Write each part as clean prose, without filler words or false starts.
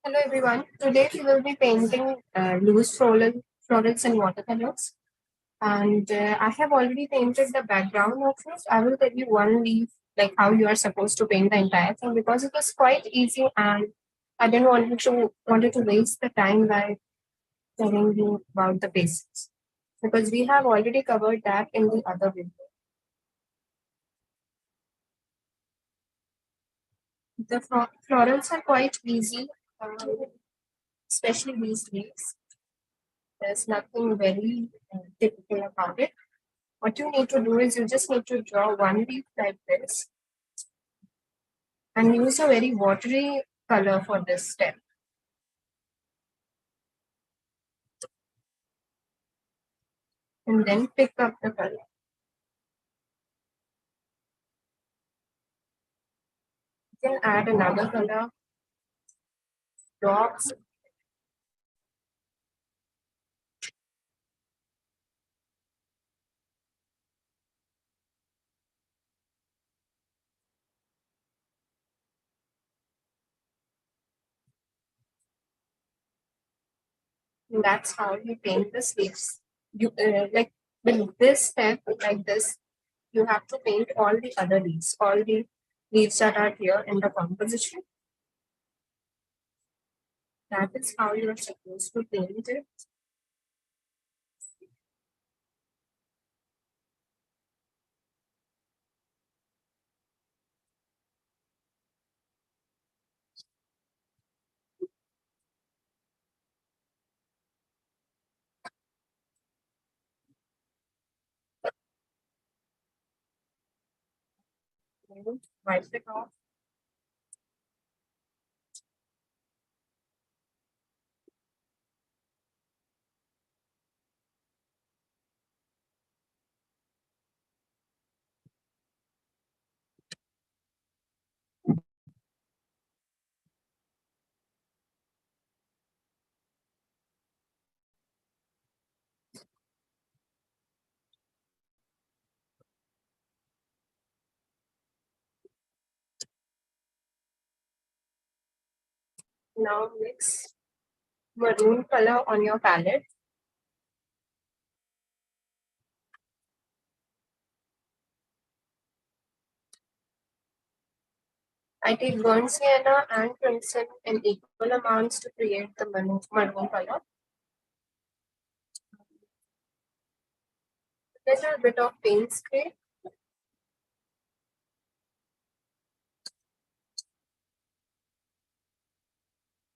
Hello everyone. Today we will be painting loose florals and watercolors. And I have already painted the background of it. I will tell you one leaf, like how you are supposed to paint the entire thing because it was quite easy and I didn't wanted to waste the time by telling you about the basics because we have already covered that in the other video. The florals are quite easy, especially these leaves. There's nothing very typical about it. What you need to do is you just need to draw one leaf like this and use a very watery color for this step. And then pick up the color. You can add another color, dots. And that's how you paint the sleeves. You like with this step like this, you have to paint all the other leaves, all the leaves that are here in the composition. That is how you are supposed to paint it. Wipe it off. Now mix maroon color on your palette. I take burnt sienna and crimson in equal amounts to create the maroon color. A little bit of paint spray.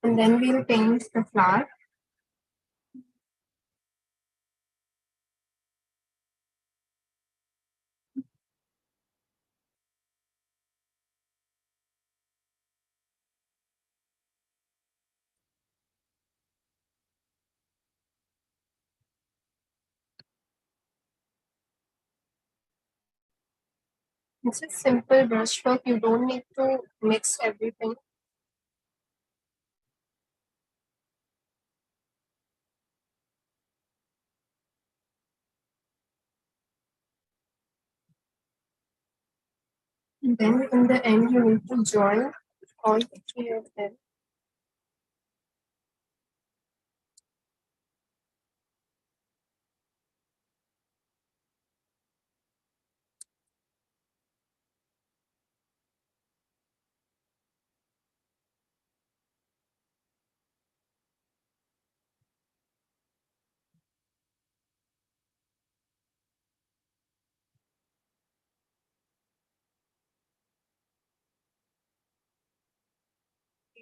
And then we'll paint the flower. This is simple brushstroke. You don't need to mix everything. And then in the end, you need to join all three of them.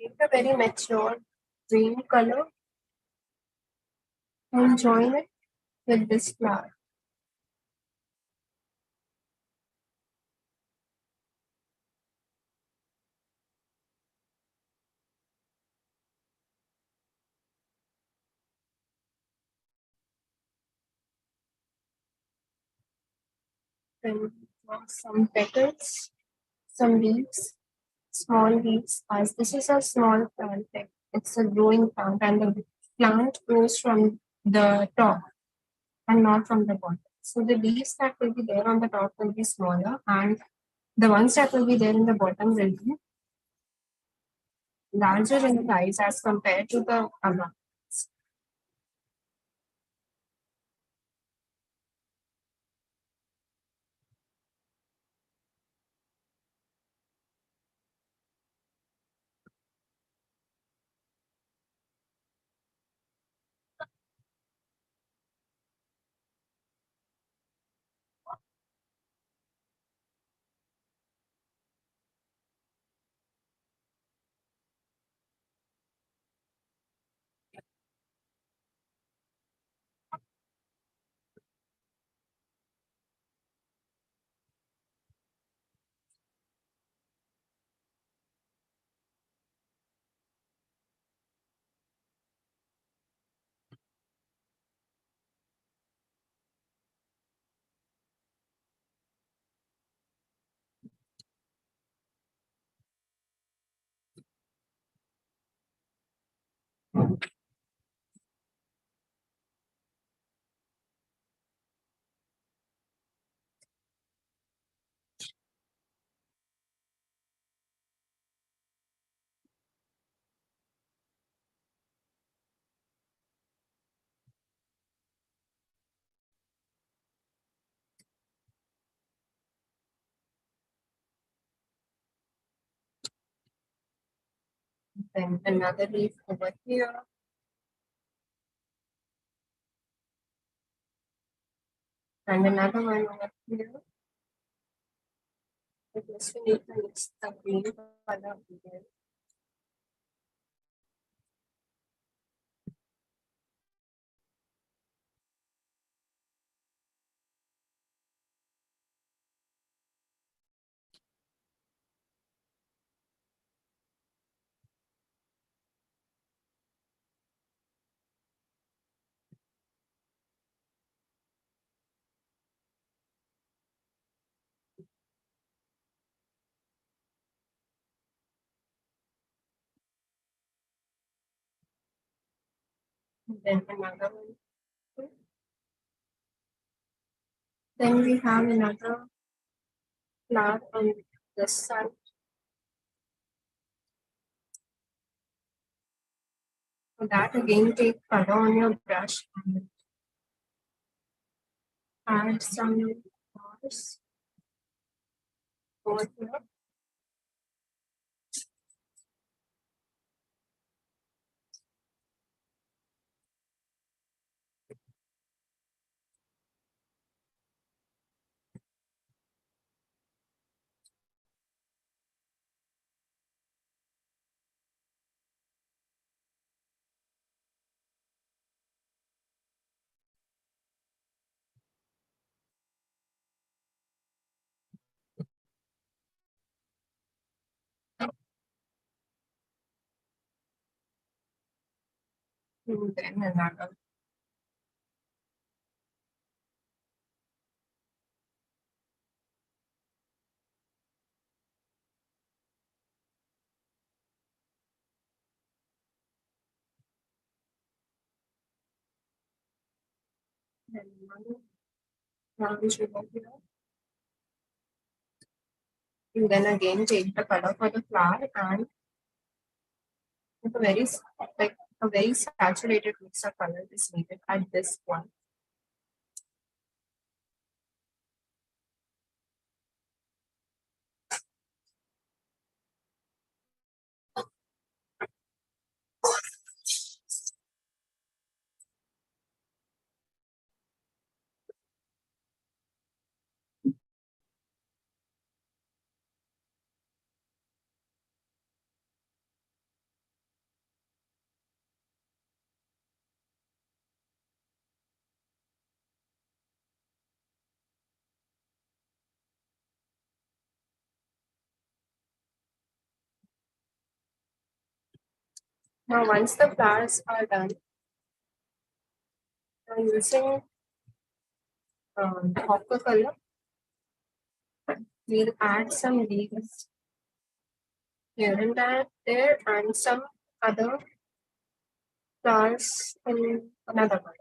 Take a very mature green color and join it with this flower. Then draw some petals, some leaves, small leaves. As this is a small plant, like it's a growing plant, and the plant grows from the top and not from the bottom. So the leaves that will be there on the top will be smaller, and the ones that will be there in the bottom will be larger in size as compared to the other. Then another leaf over here, and another one over here. I guess we need to mix the green color again. Then another one. Then we have another flower on this side. For that, again, take color on your brush and add some flowers over here. And then another. Then one orange over here. And then again, take the color for the flower and with a very like a very saturated mix of color is needed at this point. Now, once the flowers are done, I'm using watercolor. We'll add some leaves here and there and some other flowers in another one.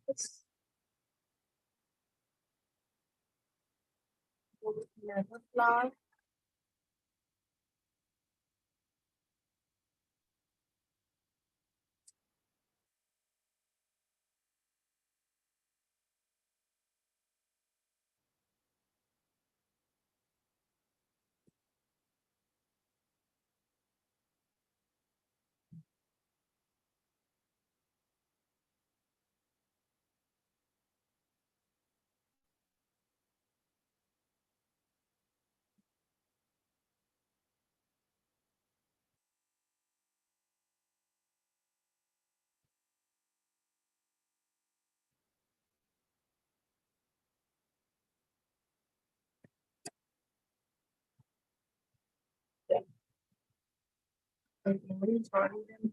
This another flower. Okay, drawing them.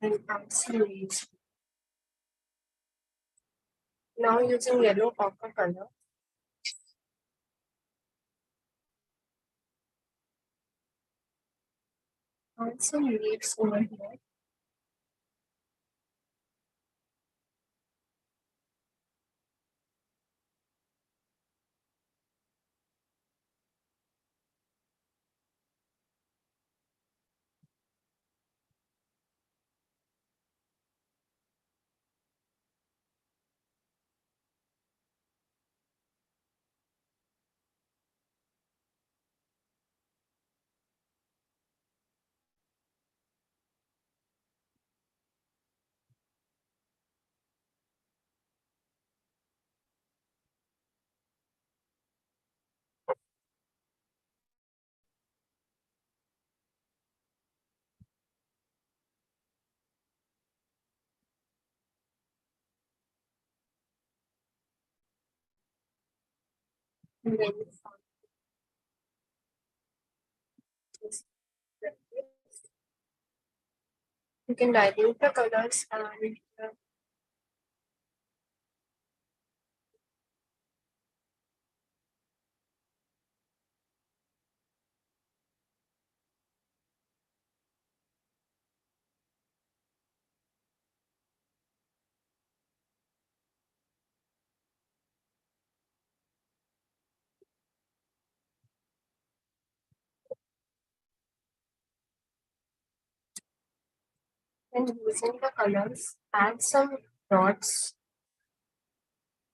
And absolutely. Now using yellow ochre color. Add some leaves over here. And then this- you can dilute the colors and then using the colors, add some dots.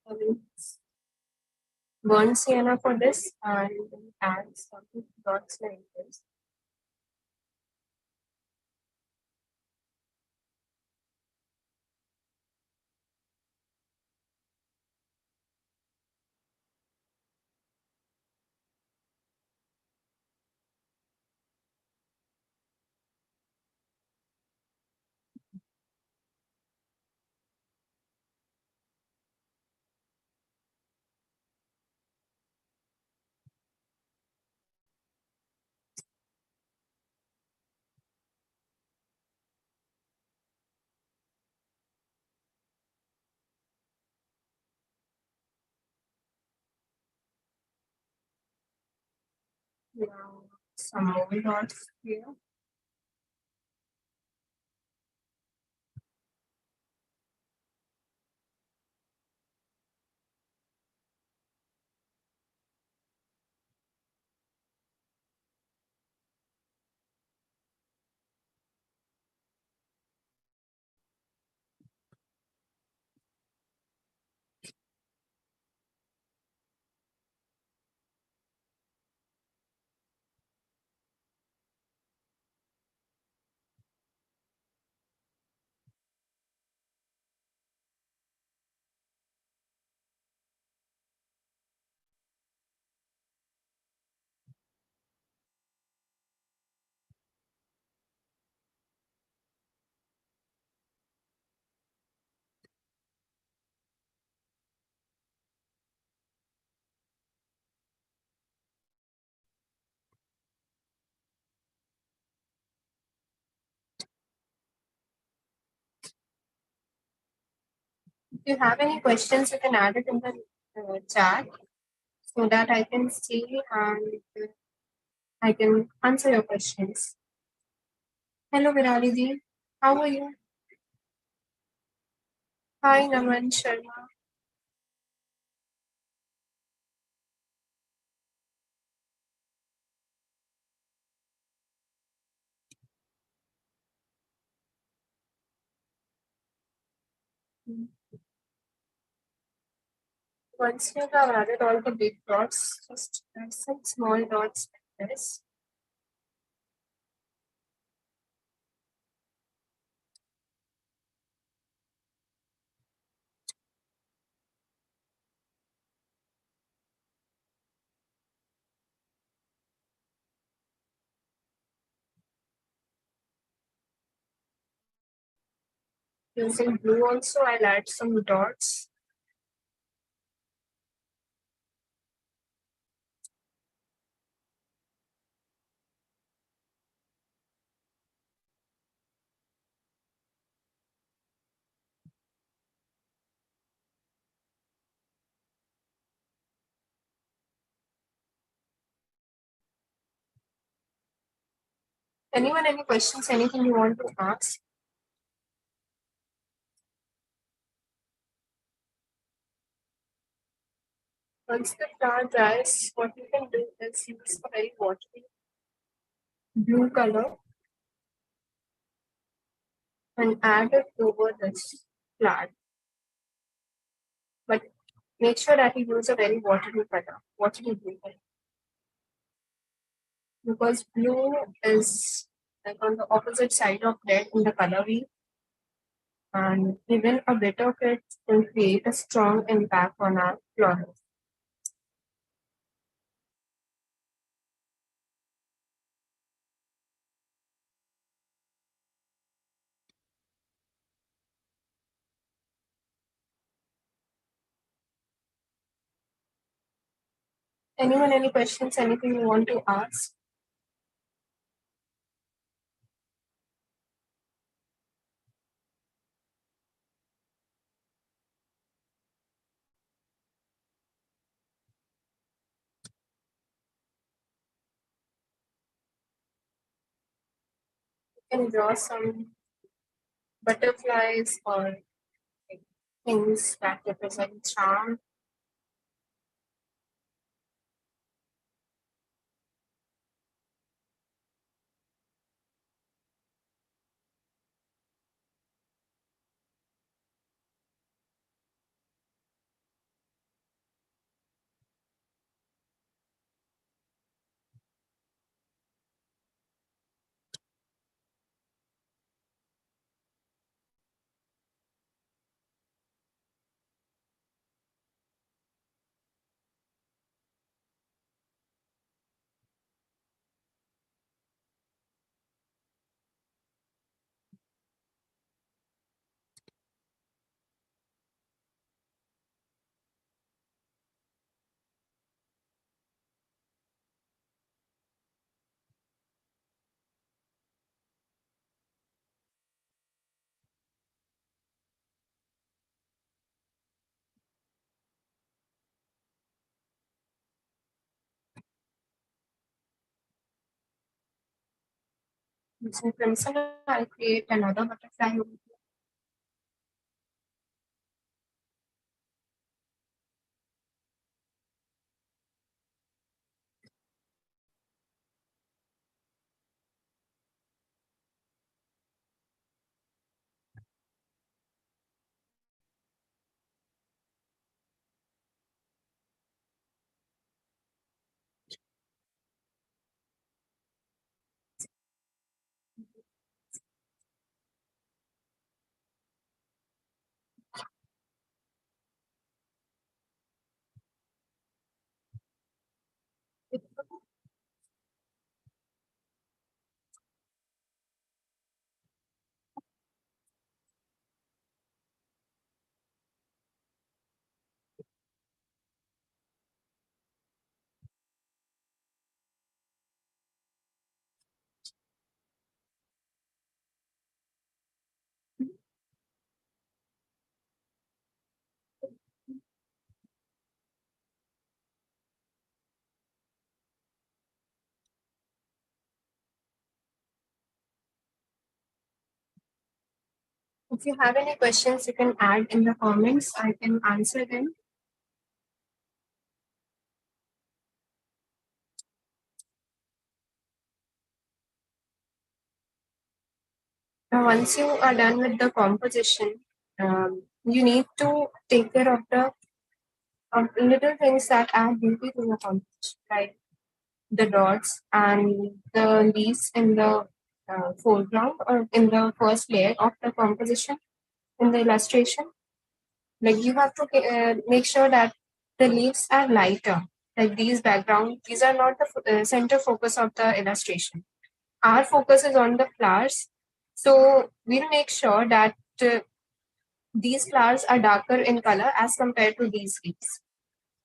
I will burn sienna for this and add some dots like this. Now some more dots here. If you have any questions, you can add it in the chat so that I can see and I can answer your questions. Hello, Virali ji. How are you? Hi, Naman Sharma. Once you have added all the big dots, just add some small dots like this. Using blue also, I'll add some dots. Anyone, any questions, anything you want to ask? Once the flower dries, what you can do is use a very watery blue color and add it over this flower. But make sure that you use a very watery color, watery blue color. Because blue is like on the opposite side of red in the color wheel, and even a bit of it will create a strong impact on our florals. Anyone, any questions, anything you want to ask? You can draw some butterflies or like, things that represent charm. Using pencil, I'll create another butterfly. If you have any questions, you can add in the comments. I can answer them. Now, once you are done with the composition, you need to take care of the little things that add beauty to the composition, like the dots and the leaves in the foreground or in the first layer of the composition in the illustration. Like you have to make sure that the leaves are lighter. Like these background, these are not the center focus of the illustration. Our focus is on the flowers. So we'll make sure that these flowers are darker in color as compared to these leaves.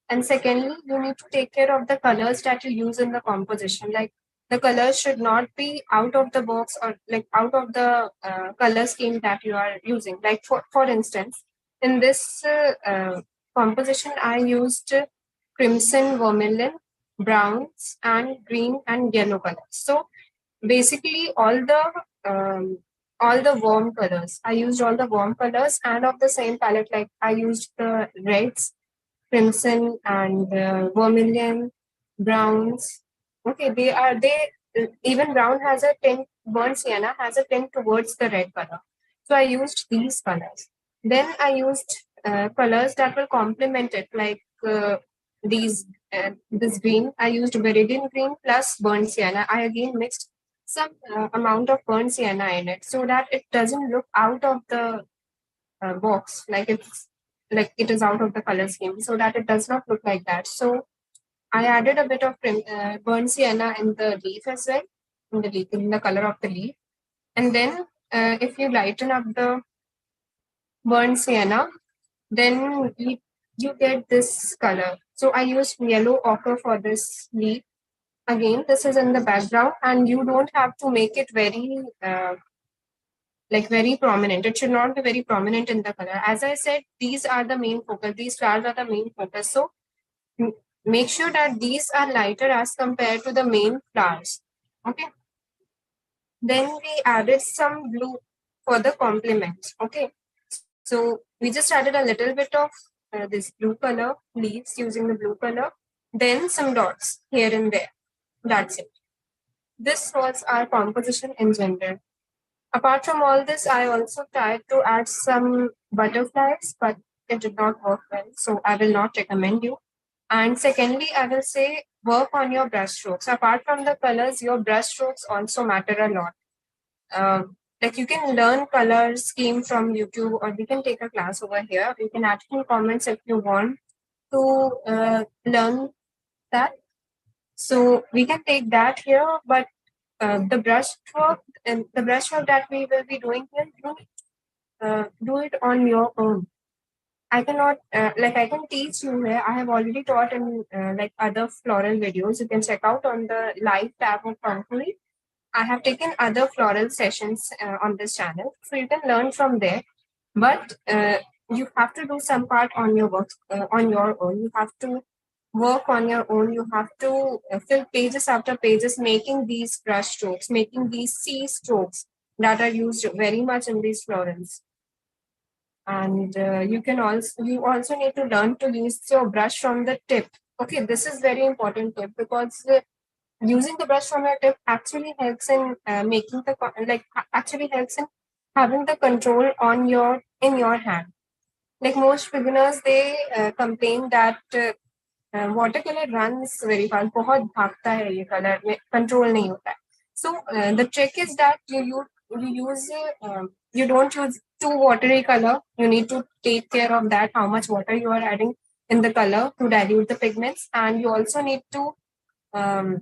And secondly, you need to take care of the colors that you use in the composition. Like the colors should not be out of the box or like out of the color scheme that you are using. Like for instance, in this composition, I used crimson, vermilion, browns, and green and yellow colors. So basically, all the warm colors. I used all the warm colors and of the same palette. Like I used the reds, crimson and vermilion, browns. Okay, they even brown has a tint, burnt sienna has a tint towards the red color. So I used these colors. Then I used colors that will complement it, like these this green. I used viridian green plus burnt sienna. I again mixed some amount of burnt sienna in it so that it doesn't look out of the box like it is out of the color scheme so that it does not look like that. So I added a bit of burnt sienna in the leaf as well, in the color of the leaf. And then if you lighten up the burnt sienna, then you get this color. So I used yellow ochre for this leaf. Again, this is in the background and you don't have to make it very prominent. It should not be very prominent in the color. As I said, these are the main focus. These flowers are the main focus. So make sure that these are lighter as compared to the main flowers. Okay. Then we added some blue for the complement. Okay. So we just added a little bit of this blue color leaves using the blue color. Then some dots here and there. That's it. This was our composition in general. Apart from all this, I also tried to add some butterflies, but it did not work well. So I will not recommend you. And secondly, I will say work on your brush strokes. Apart from the colors, your brush strokes also matter a lot. Like you can learn color scheme from YouTube, or we can take a class over here. You can add in comments if you want to learn that. So we can take that here, but the brush stroke and the brush stroke that we will be doing here, do it on your own. I cannot I can teach you here. I have already taught in like other floral videos. You can check out on the live tab of Pankhuri. I have taken other floral sessions on this channel, so you can learn from there. But you have to do some part on your work on your own. You have to work on your own. You have to fill pages after pages, making these brush strokes, making these C strokes that are used very much in these florals. And you also need to learn to use your brush from the tip. Okay, this is very important tip because using the brush from your tip actually helps in actually helps in having the control on your in your hand. Like most beginners, they complain that watercolor runs very fast. बहुत भागता है ये color में control नहीं होता है. So the trick is that you use you don't use too watery color. You need to take care of that how much water you are adding in the color to dilute the pigments, and you also need to um,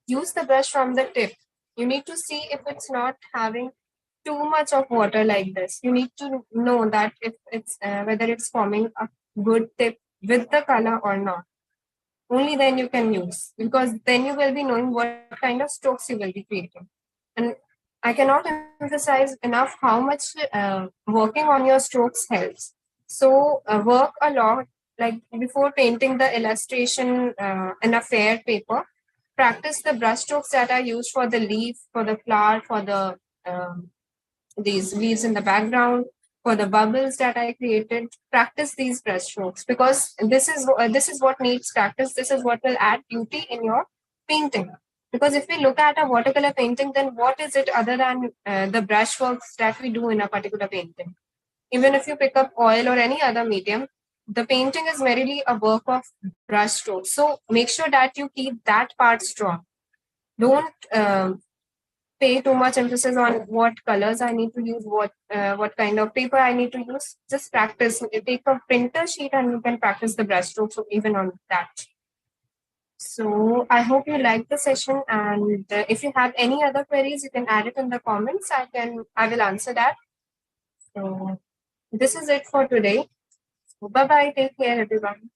use the brush from the tip. You need to see if it's not having too much of water like this. You need to know that if it's whether it's forming a good tip with the color or not. Only then you can use, because then you will be knowing what kind of strokes you will be creating. And I cannot emphasize enough how much working on your strokes helps. So work a lot, like before painting the illustration in a fair paper. Practice the brush strokes that are used for the leaf, for the flower, for the um, these leaves in the background, for the bubbles that I created. Practice these brush strokes because this is what needs practice. This is what will add beauty in your painting. Because if we look at a watercolor painting, then what is it other than the brush works that we do in a particular painting? Even if you pick up oil or any other medium, the painting is merely a work of brush strokes. So make sure that you keep that part strong. Don't pay too much emphasis on what colors I need to use, what kind of paper I need to use. Just practice. You take a printer sheet and you can practice the brush strokes even on that. So I hope you liked the session, and if you have any other queries, you can add it in the comments. I will answer that. So this is it for today. Bye bye. Take care, everyone.